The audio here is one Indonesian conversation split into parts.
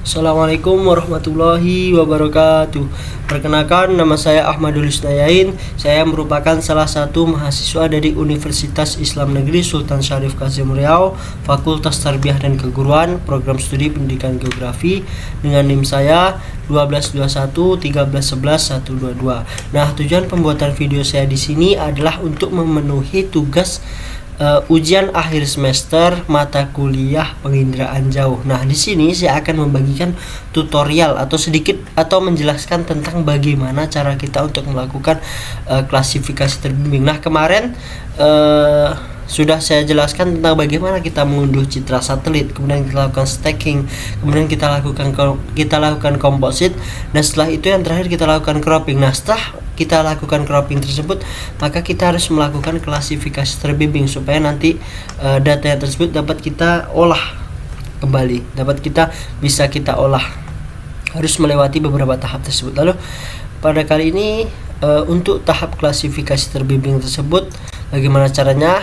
Assalamualaikum warahmatullahi wabarakatuh. Perkenalkan, nama saya Ahmadul Isnayain. Saya merupakan salah satu mahasiswa dari Universitas Islam Negeri Sultan Syarif Kasim Riau, Fakultas Tarbiyah dan Keguruan, Program Studi Pendidikan Geografi, dengan NIM saya 1221 1311 122. Nah, tujuan pembuatan video saya di sini adalah untuk memenuhi tugas ujian akhir semester mata kuliah penginderaan jauh. Nah, di sini saya akan membagikan tutorial atau sedikit atau menjelaskan tentang bagaimana cara kita untuk melakukan klasifikasi terbimbing. Nah, kemarin sudah saya jelaskan tentang bagaimana kita mengunduh citra satelit, kemudian kita lakukan stacking, kemudian kita lakukan komposit, dan setelah itu yang terakhir kita lakukan cropping. Nah, setelah kita lakukan cropping tersebut, maka kita harus melakukan klasifikasi terbimbing supaya nanti data yang tersebut dapat kita olah kembali, bisa kita olah. Harus melewati beberapa tahap tersebut. Lalu pada kali ini untuk tahap klasifikasi terbimbing tersebut, bagaimana caranya?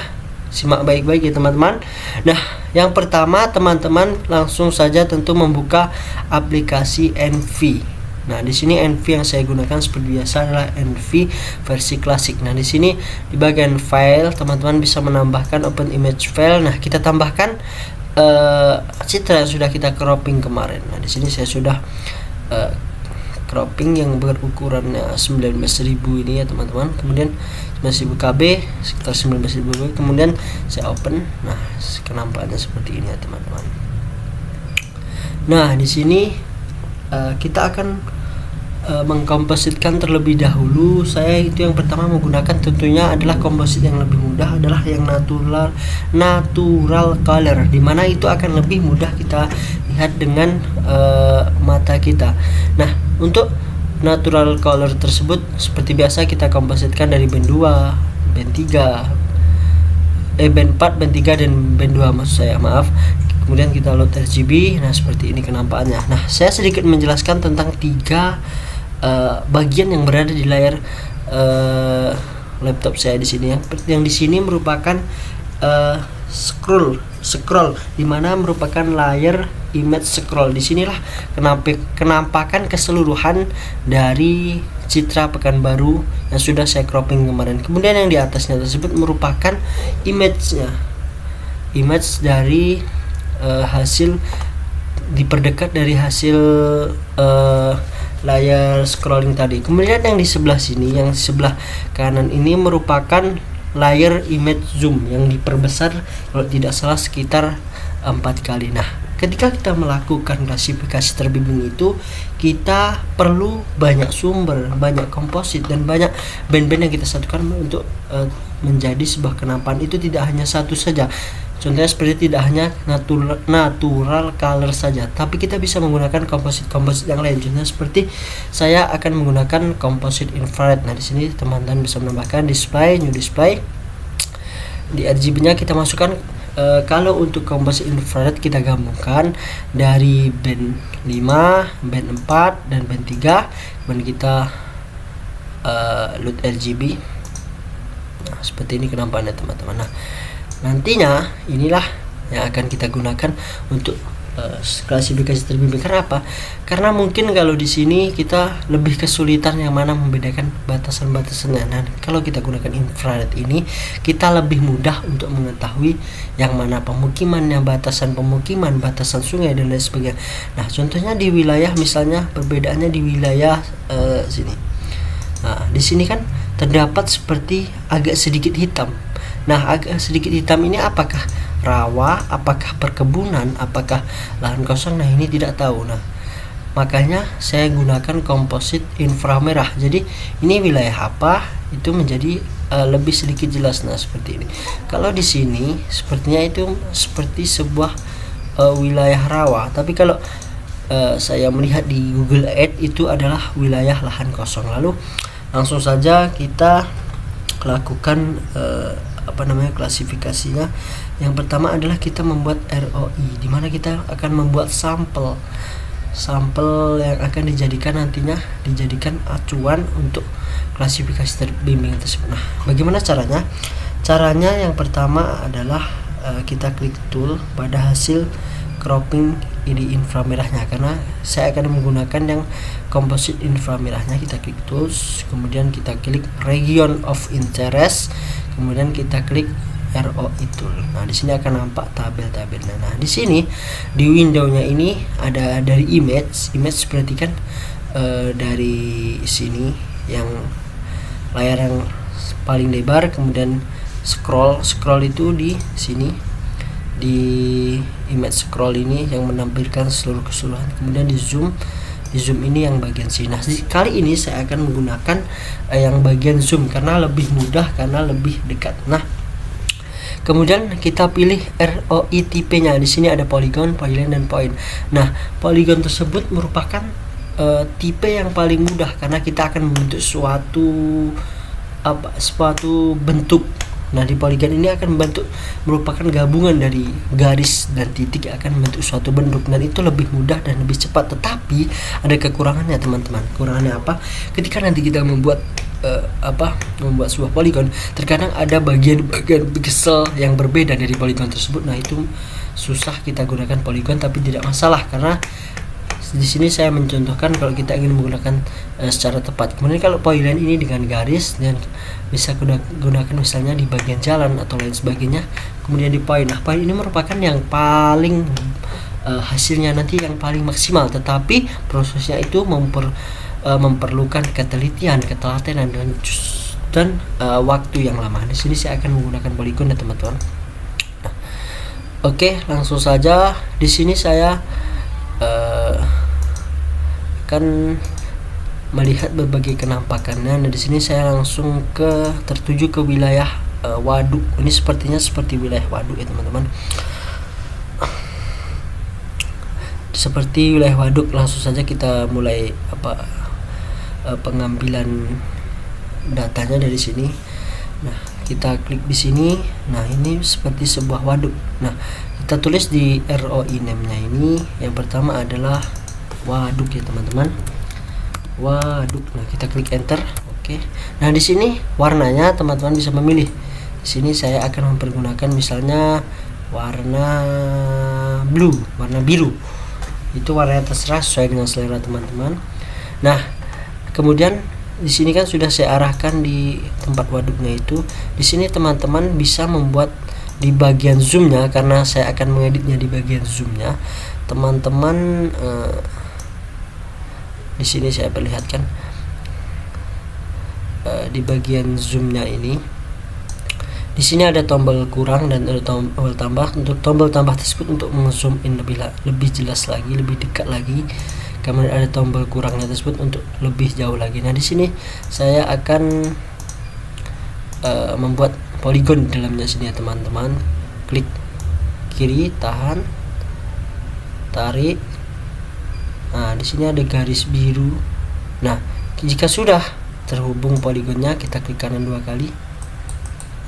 Simak baik-baik ya teman-teman. Nah, yang pertama teman-teman langsung saja tentu membuka aplikasi Envy. Nah, di sini Envy yang saya gunakan seperti biasa adalah Envy versi klasik. Nah, di sini di bagian file teman-teman bisa menambahkan open image file. Nah, kita tambahkan citra yang sudah kita cropping kemarin. Nah, di sini saya sudah cropping yang berukurannya 19.000 ini ya teman-teman. Kemudian 19.000 KB, sekitar 19.000 KB. Kemudian saya open. Nah, kenampakannya seperti ini ya teman-teman. Nah, di sini kita akan mengkompositkan terlebih dahulu. Saya itu yang pertama menggunakan tentunya adalah komposit yang lebih mudah adalah yang natural color, dimana itu akan lebih mudah kita lihat dengan mata kita. Nah, untuk natural color tersebut seperti biasa kita kompositkan dari band 2, band 3, band 4, band 3 dan band 2 maksud saya, maaf. Kemudian kita load RGB. Nah, seperti ini kenampakannya. Nah, saya sedikit menjelaskan tentang 3 bagian yang berada di layar laptop saya di sini. Yang di sini merupakan scroll dimana merupakan layar image scroll. Disinilah kenampakan keseluruhan dari citra Pekanbaru yang sudah saya cropping kemarin. Kemudian yang di atasnya tersebut merupakan image dari hasil diperdekat dari hasil layar scrolling tadi. Kemudian yang di sebelah sini, yang di sebelah kanan ini merupakan layar image zoom yang diperbesar kalau tidak salah sekitar 4 kali. Nah, ketika kita melakukan klasifikasi terbimbing itu, kita perlu banyak sumber, banyak komposit, dan banyak band-band yang kita satukan untuk menjadi sebuah kenampakan. Itu tidak hanya satu saja. Contohnya seperti tidak hanya natural color saja, tapi kita bisa menggunakan komposit yang lain. Contohnya seperti saya akan menggunakan komposit infrared. Nah, di sini teman-teman bisa menambahkan new display. Di RGB-nya kita masukkan kalau untuk komposit infrared kita gabungkan dari band 5, band 4 dan band 3. Kemudian kita load RGB. Nah, seperti ini kenampakannya teman-teman. Nah, nantinya inilah yang akan kita gunakan untuk klasifikasi terbimbing. Kenapa? Karena mungkin kalau di sini kita lebih kesulitan yang mana membedakan batasan-batasannya. Nah, kalau kita gunakan infrared ini, kita lebih mudah untuk mengetahui yang mana pemukimannya, batasan pemukiman, batasan sungai dan lain sebagainya. Nah, contohnya di wilayah, misalnya perbedaannya di wilayah sini. Nah, di sini kan terdapat seperti agak sedikit hitam. Nah, agak sedikit hitam ini apakah rawa, apakah perkebunan, apakah lahan kosong? Nah, ini tidak tahu. Nah, makanya saya gunakan komposit inframerah. Jadi ini wilayah apa, itu menjadi lebih sedikit jelas. Nah, seperti ini. Kalau di sini sepertinya itu seperti sebuah wilayah rawa, tapi kalau saya melihat di Google Earth itu adalah wilayah lahan kosong. Lalu langsung saja kita lakukan klasifikasinya. Yang pertama adalah kita membuat ROI, dimana kita akan membuat sampel yang akan dijadikan acuan untuk klasifikasi terbimbing tersebut. Nah, bagaimana caranya? Caranya yang pertama adalah kita klik tool pada hasil cropping ini inframerahnya, karena saya akan menggunakan yang composite inframerahnya. Kita klik tools, kemudian kita klik region of interest, kemudian kita klik ROI tool. Nah, di sini akan nampak tabel-tabelnya. Nah, di sini di window-nya ini ada dari image berarti kan dari sini yang layar yang paling lebar, kemudian scroll itu di sini di image scroll ini yang menampilkan seluruh keseluruhan, kemudian di zoom ini yang bagian sini. Nah, kali ini saya akan menggunakan yang bagian zoom karena lebih mudah, karena lebih dekat. Nah, kemudian kita pilih ROI tipenya. Di sini ada polygon, polyline, dan point. Nah, polygon tersebut merupakan tipe yang paling mudah karena kita akan membentuk suatu bentuk. Nah, di polygon ini akan merupakan gabungan dari garis dan titik, akan membentuk suatu bentuk, dan itu lebih mudah dan lebih cepat. Tetapi ada kekurangannya, teman-teman. Kekurangannya apa? Ketika nanti kita membuat sebuah polygon, terkadang ada bagian-bagian pixel yang berbeda dari polygon tersebut. Nah, itu susah kita gunakan polygon, tapi tidak masalah karena di sini saya mencontohkan kalau kita ingin menggunakan secara tepat. Kemudian kalau polyline ini dengan garis, dan bisa gunakan misalnya di bagian jalan atau lain sebagainya. Kemudian di point. Nah, point ini merupakan yang paling hasilnya nanti yang paling maksimal, tetapi prosesnya itu memerlukan ketelitian, ketelatenan, dan waktu yang lama. Di sini saya akan menggunakan polygon ya, teman-teman. Nah, oke, langsung saja. Di sini saya akan melihat berbagai kenampakannya. Nah, di sini saya langsung tertuju ke wilayah waduk. Ini sepertinya seperti wilayah waduk ya, teman-teman. Seperti wilayah waduk, langsung saja kita mulai pengambilan datanya dari sini. Nah, kita klik di sini. Nah, ini seperti sebuah waduk. Nah, kita tulis di ROI name-nya ini. Yang pertama adalah waduk ya, teman-teman. Waduk. Nah, kita klik enter. Oke. Nah, di sini warnanya teman-teman bisa memilih. Di sini saya akan mempergunakan misalnya warna blue, warna biru. Itu warnanya terserah sesuai dengan selera teman-teman. Nah, kemudian di sini kan sudah saya arahkan di tempat waduknya itu. Di sini teman-teman bisa membuat di bagian zoomnya, karena saya akan mengeditnya di bagian zoomnya. Teman-teman di sini saya perlihatkan di bagian zoomnya ini. Di sini ada tombol kurang dan ada tombol tambah. Untuk tombol tambah tersebut untuk zoom in lebih jelas lagi, lebih dekat lagi. Kemudian ada tombol kurangnya tersebut untuk lebih jauh lagi. Nah, di sini saya akan membuat polygon di dalamnya sini ya, teman-teman. Klik kiri, tahan, tarik. Nah, di sini ada garis biru. Nah, jika sudah terhubung polygonnya, kita klik kanan 2 kali.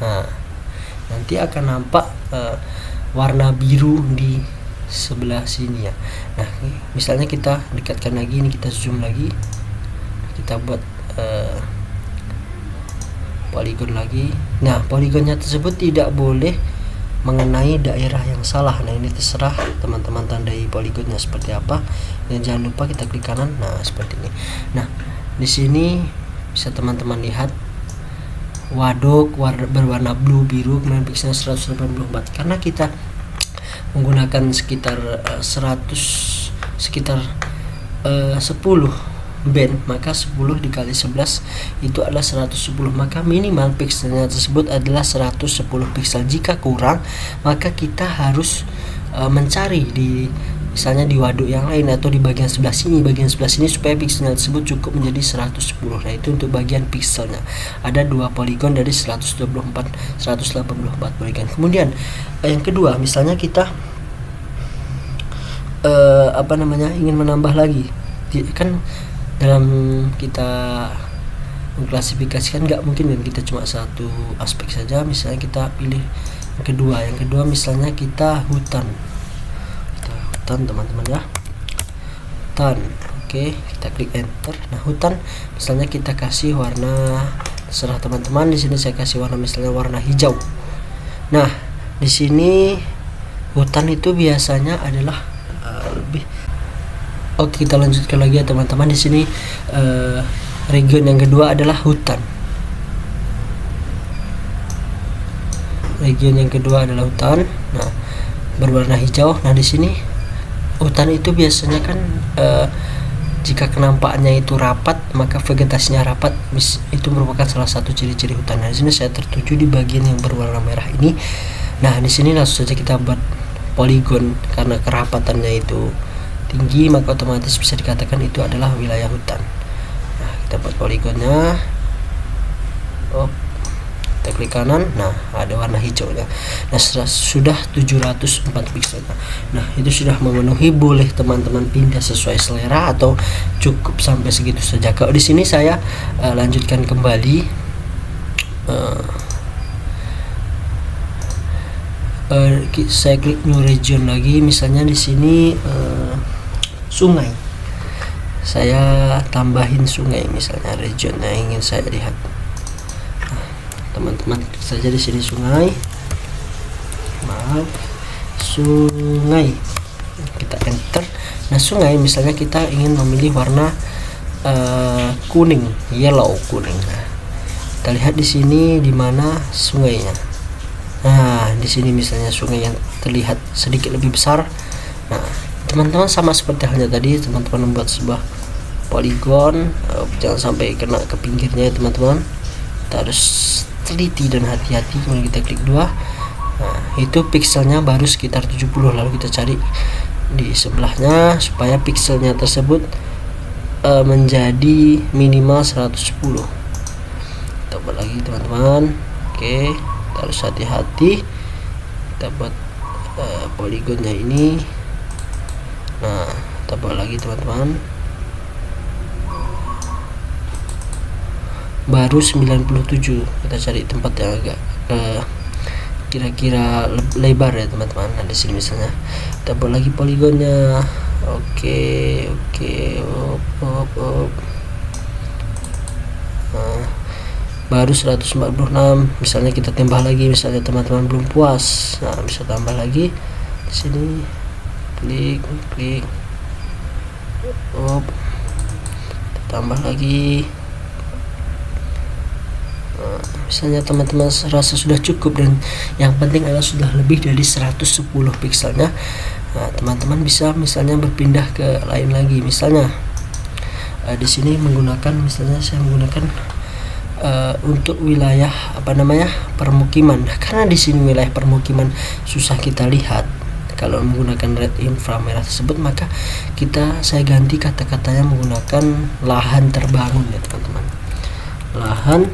Nah, nanti akan nampak warna biru di sebelah sini ya. Nah, misalnya kita dekatkan lagi, ini kita zoom lagi, kita buat polygon lagi. Nah, polygonnya tersebut tidak boleh mengenai daerah yang salah. Nah, ini terserah teman-teman tandai polygonnya seperti apa. Dan jangan lupa kita klik kanan. Nah, seperti ini. Nah, di sini bisa teman-teman lihat waduk berwarna blue biru, kemudian pixelnya 184. Karena kita menggunakan sekitar 10 band, maka 10 dikali 11 itu adalah 110, maka minimal pixelnya tersebut adalah 110 pixel. Jika kurang, maka kita harus mencari misalnya di waduk yang lain atau di bagian sebelah sini supaya pixelnya tersebut cukup menjadi 110. Nah, itu untuk bagian pixelnya. Ada 2 polygon dari 184 polygon. Kemudian yang kedua, misalnya kita ingin menambah lagi, kan dalam kita mengklasifikasikan nggak mungkin kan kita cuma satu aspek saja. Misalnya kita pilih yang kedua misalnya kita hutan, teman-teman ya, hutan. Oke, kita klik enter. Nah, hutan misalnya kita kasih warna, terserah teman-teman. Di sini saya kasih warna misalnya warna hijau. Nah, di sini hutan itu biasanya adalah lebih Oke, kita lanjutkan lagi ya teman-teman. Di sini region yang kedua adalah hutan. Region yang kedua adalah hutan. Nah, berwarna hijau. Nah, di sini hutan itu biasanya kan jika kenampakannya itu rapat, maka vegetasinya rapat, itu merupakan salah satu ciri-ciri hutan. Nah, di sini saya tertuju di bagian yang berwarna merah ini. Nah, di sini langsung saja kita buat poligon. Karena kerapatannya itu tinggi, maka otomatis bisa dikatakan itu adalah wilayah hutan. Nah, kita buat poligonnya. Kita klik kanan. Nah, ada warna hijaunya. Nah, sudah 704 pixel. Nah, itu sudah memenuhi. Boleh teman-teman pindah sesuai selera atau cukup sampai segitu saja. Kalau di sini saya lanjutkan kembali. Saya klik new region lagi. Misalnya di sini sungai. Saya tambahin sungai, misalnya region yang ingin saya lihat. Teman-teman klik saja di sini sungai. Sungai, kita enter. Nah, sungai misalnya kita ingin memilih warna kuning, yellow, kuning. Nah, kita lihat di sini di mana sungainya. Nah, di sini misalnya sungai yang terlihat sedikit lebih besar. Nah, teman-teman sama seperti halnya tadi, teman-teman membuat sebuah poligon. Jangan sampai kena ke pinggirnya ya teman-teman. Kita harus teliti dan hati-hati. Kemudian kita klik 2. Nah, itu pixelnya baru sekitar 70. Lalu kita cari di sebelahnya supaya pixelnya tersebut menjadi minimal 110. Kita buat lagi teman-teman. Oke, kita harus hati-hati. Kita buat poligonnya ini. Nah, kita buat lagi teman-teman. Baru 97. Kita cari tempat yang agak kira-kira lebar ya teman-teman. Nah, di sini misalnya kita buat lagi poligonnya. Oke. Nah, baru 146. Misalnya kita tambah lagi, misalnya teman-teman belum puas. Nah, bisa tambah lagi di sini. Klik. Tambah lagi. Misalnya teman-teman rasa sudah cukup dan yang penting adalah sudah lebih dari 110 pixelnya. Nah, teman-teman bisa misalnya berpindah ke lain lagi. Misalnya di sini menggunakan, misalnya saya menggunakan untuk wilayah permukiman. Nah, karena di sini wilayah permukiman susah kita lihat kalau menggunakan red inframerah tersebut, maka saya ganti kata-katanya menggunakan lahan terbangun ya teman-teman. Lahan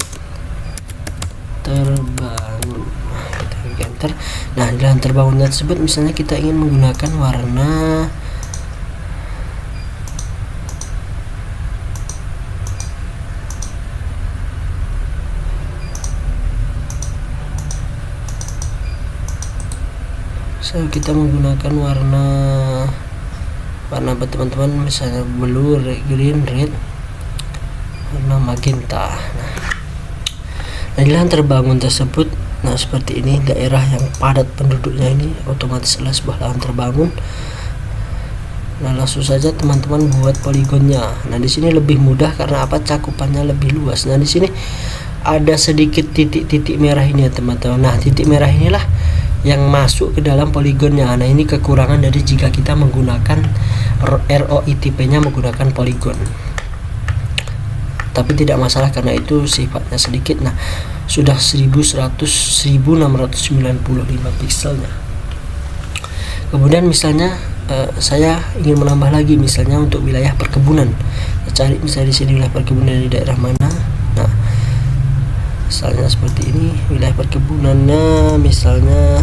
terbangun. Nah, kita enter. Nah, di lahan terbangunnya tersebut misalnya kita ingin menggunakan warna kita menggunakan warna apa teman-teman, misalnya blue, green, red, warna magenta. Nah, di lahan terbangun tersebut, nah seperti ini, daerah yang padat penduduknya ini otomatis adalah sebuah lahan terbangun. Nah, langsung saja teman-teman buat poligonnya. Nah, di sini lebih mudah karena apa? Cakupannya lebih luas. Nah, di sini ada sedikit titik-titik merah ini ya teman-teman. Nah, titik merah inilah yang masuk ke dalam poligonnya. Nah, ini kekurangan dari jika kita menggunakan ROITP-nya menggunakan poligon. Tapi tidak masalah karena itu sifatnya sedikit. Nah, sudah 1695 pixelnya. Kemudian misalnya saya ingin menambah lagi, misalnya untuk wilayah perkebunan. Kita cari misalnya di sini wilayah perkebunan di daerah mana. Nah, misalnya seperti ini wilayah perkebunannya. Misalnya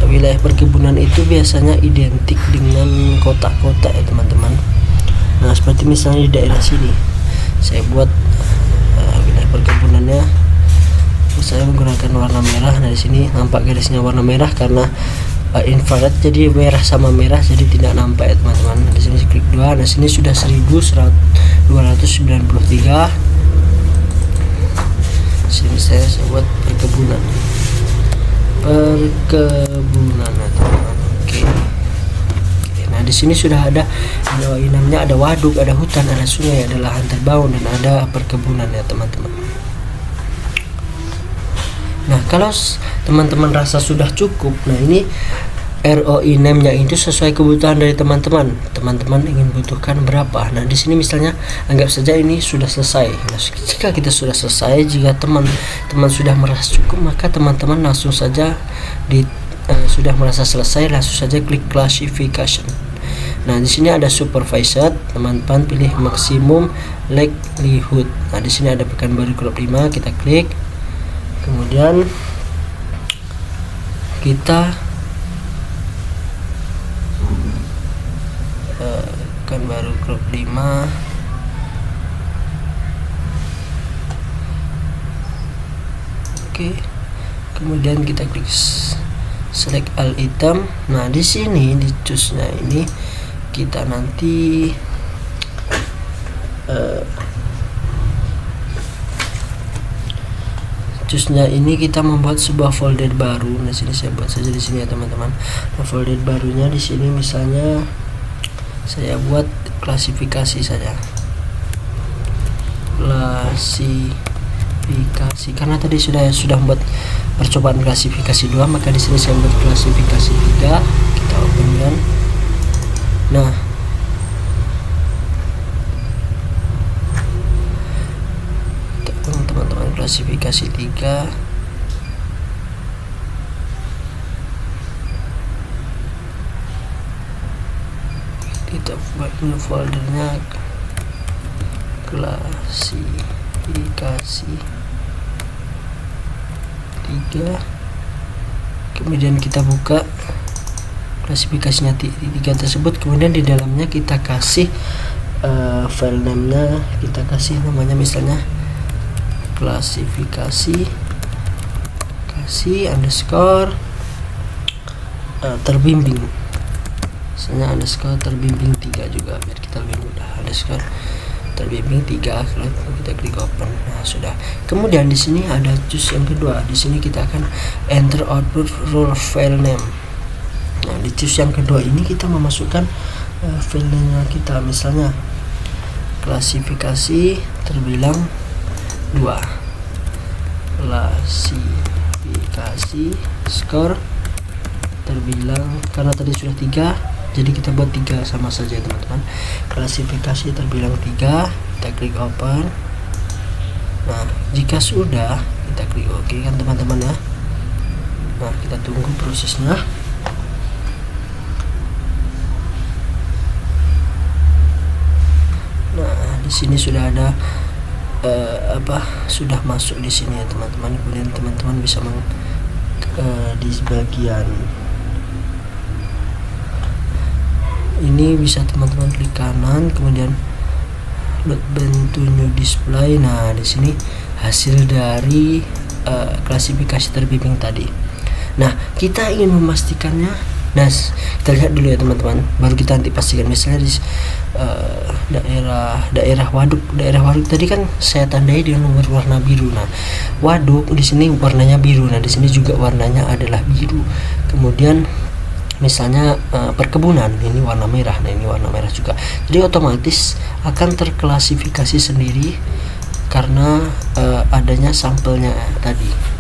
wilayah perkebunan itu biasanya identik dengan kota-kota ya teman-teman. Nah, seperti misalnya di daerah sini saya buat wilayah perkebunannya, saya menggunakan warna merah. Nah, di sini nampak garisnya warna merah karena infrared, jadi merah sama merah jadi tidak nampak ya teman-teman. Nah, di sini klik 2. Nah, sini sudah 1293. Sini saya buat perkebunan nah teman-teman. Oke. Nah, Nah, di sini sudah ada namanya, ada waduk, ada hutan, ada sungai, ada lahan terbaun, dan ada perkebunan ya teman-teman. Nah, kalau teman-teman rasa sudah cukup, nah ini ROI name-nya itu sesuai kebutuhan dari teman-teman. Teman-teman ingin butuhkan berapa? Nah, di sini misalnya anggap saja ini sudah selesai. Nah, jika kita sudah selesai, jika teman-teman sudah merasa cukup, maka teman-teman langsung saja sudah merasa selesai, langsung saja klik classification. Nah, di sini ada supervisor, teman-teman pilih maksimum likelihood. Nah, di sini ada Pekanbaru Crop 5, kita klik. Kemudian kita Pekanbaru Crop 5, oke. Kemudian kita klik select all item. Nah, di sini di choose-nya ini kita nanti choose-nya ini kita membuat sebuah folder baru. Nah, sini saya buat saja di sini ya teman-teman. Nah, folder barunya di sini misalnya saya buat klasifikasi saja, klasifikasi, karena tadi sudah membuat percobaan klasifikasi 2, maka di sini saya buat klasifikasi 3. Kita open kan. Nah, teman-teman klasifikasi 3, kita buat new foldernya klasifikasi 3. Kemudian kita buka klasifikasinya 3 tersebut. Kemudian di dalamnya kita kasih file name-nya, kita kasih namanya misalnya klasifikasi underscore terbimbing, misalnya underscore terbimbing 3 juga biar kita lebih mudah, underscore terbimbing 3. Kalau kita klik open, nah sudah. Kemudian di sini ada choose yang kedua. Di sini kita akan enter output rule file name. Nah, di choose yang kedua ini kita memasukkan file name kita, misalnya klasifikasi terbilang 2, klasifikasi skor terbilang, karena tadi sudah 3 jadi kita buat 3 sama saja teman-teman. Klasifikasi terbilang 3, kita klik open. Nah, jika sudah kita klik OK kan teman-teman ya. Nah, kita tunggu prosesnya. Nah, di sini sudah ada sudah masuk di sini ya teman-teman. Kemudian teman-teman bisa di bagian ini bisa teman-teman klik kanan, kemudian load bantu new display. Nah, di sini hasil dari klasifikasi terbimbing tadi. Nah, kita ingin memastikannya. Nah, kita lihat dulu ya teman-teman, baru kita nanti pastikan. Misalnya di daerah waduk tadi kan saya tandai dengan warna biru. Nah, waduk di sini warnanya biru. Nah, di sini juga warnanya adalah biru. Kemudian misalnya perkebunan ini warna merah. Nah, ini warna merah juga. Jadi otomatis akan terklasifikasi sendiri karena adanya sampelnya tadi.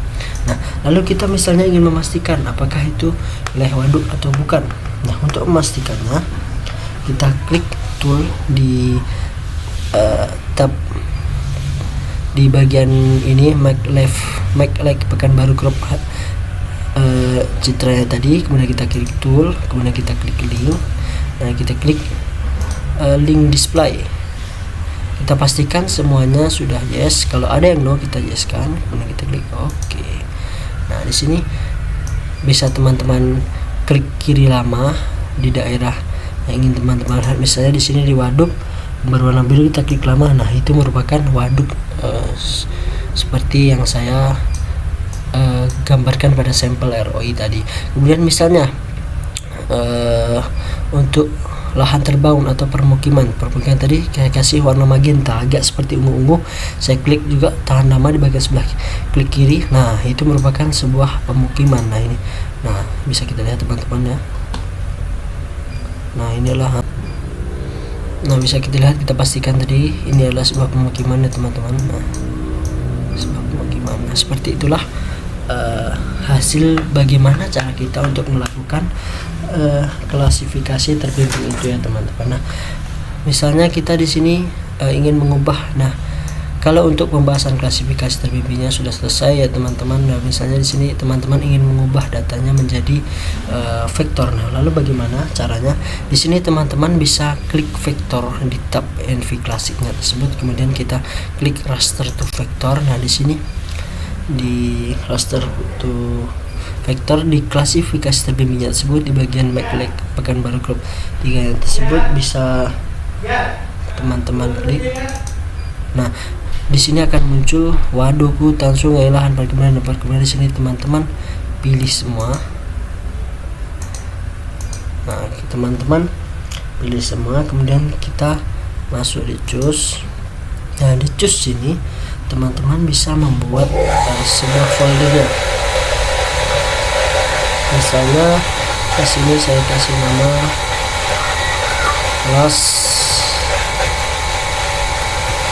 Nah, lalu kita misalnya ingin memastikan apakah itu wilayah waduk atau bukan. Nah, untuk memastikannya kita klik tool di tab di bagian ini make like Pekanbaru Crop citranya tadi. Kemudian kita klik tool, kemudian kita klik link. Nah, kita klik link display. Kita pastikan semuanya sudah yes. Kalau ada yang no, kita yes kan. Kemudian kita klik OK. Nah, di sini bisa teman-teman klik kiri lama di daerah yang ingin teman-teman lihat. Misalnya di sini di waduk berwarna biru, kita klik lama. Nah, itu merupakan waduk seperti yang saya gambarkan pada sampel ROI tadi. Kemudian misalnya untuk lahan terbaun atau permukiman tadi saya kasih warna magenta, agak seperti ungu-ungu. Saya klik juga tahan lama di bagian sebelah klik kiri. Nah, itu merupakan sebuah pemukiman. Nah, ini, nah bisa kita lihat teman-teman ya. Nah inilah, nah bisa kita lihat, kita pastikan tadi ini adalah sebuah pemukiman ya teman-teman. Nah, sebuah pemukiman. Nah, seperti itulah hasil bagaimana cara kita untuk melakukan klasifikasi terbimbing itu ya teman-teman. Nah, misalnya kita di sini ingin mengubah. Nah, kalau untuk pembahasan klasifikasi terbimbingnya sudah selesai ya teman-teman. Nah, misalnya di sini teman-teman ingin mengubah datanya menjadi vektor. Nah, lalu bagaimana caranya? Di sini teman-teman bisa klik vektor di tab NV klasiknya tersebut, kemudian kita klik raster to vektor. Nah, di sini di raster to vektor di klasifikasi terbimbingnya tersebut di bagian MacLeg Pekanbaru Group 3 tersebut bisa teman-teman klik. Nah, di sini akan muncul waduhku tan sungai lahan perkebunan dan perkebunan. Di sini teman-teman pilih semua. Nah, teman-teman pilih semua, kemudian kita masuk di choose. Nah, di choose sini teman-teman bisa membuat sebuah folder. Misalnya di sini saya kasih nama kelas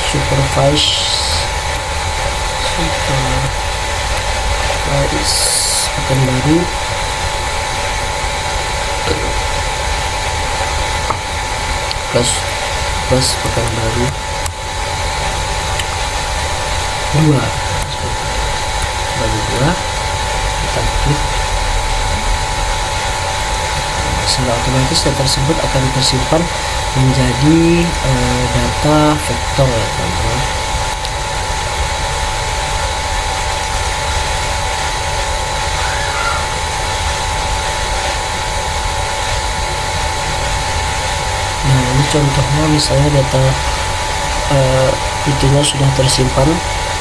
supervise Pekanbaru plus Pekanbaru 2 kita klik. Secara otomatis data tersebut akan tersimpan menjadi data vektor ya teman-teman. Nah, ini contohnya, misalnya data itunya sudah tersimpan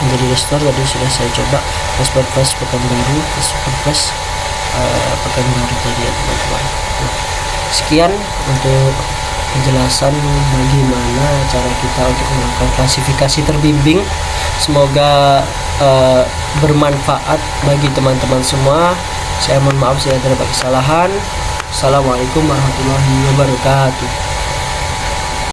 menjadi restore. Tadi sudah saya coba supervise Pekanbaru ke supervise Pekanbaru tadi ya teman-teman. Nah, sekian untuk penjelasan bagaimana cara kita untuk melakukan klasifikasi terbimbing. Semoga bermanfaat bagi teman-teman semua. Saya mohon maaf jika terdapat kesalahan. Assalamualaikum warahmatullahi wabarakatuh.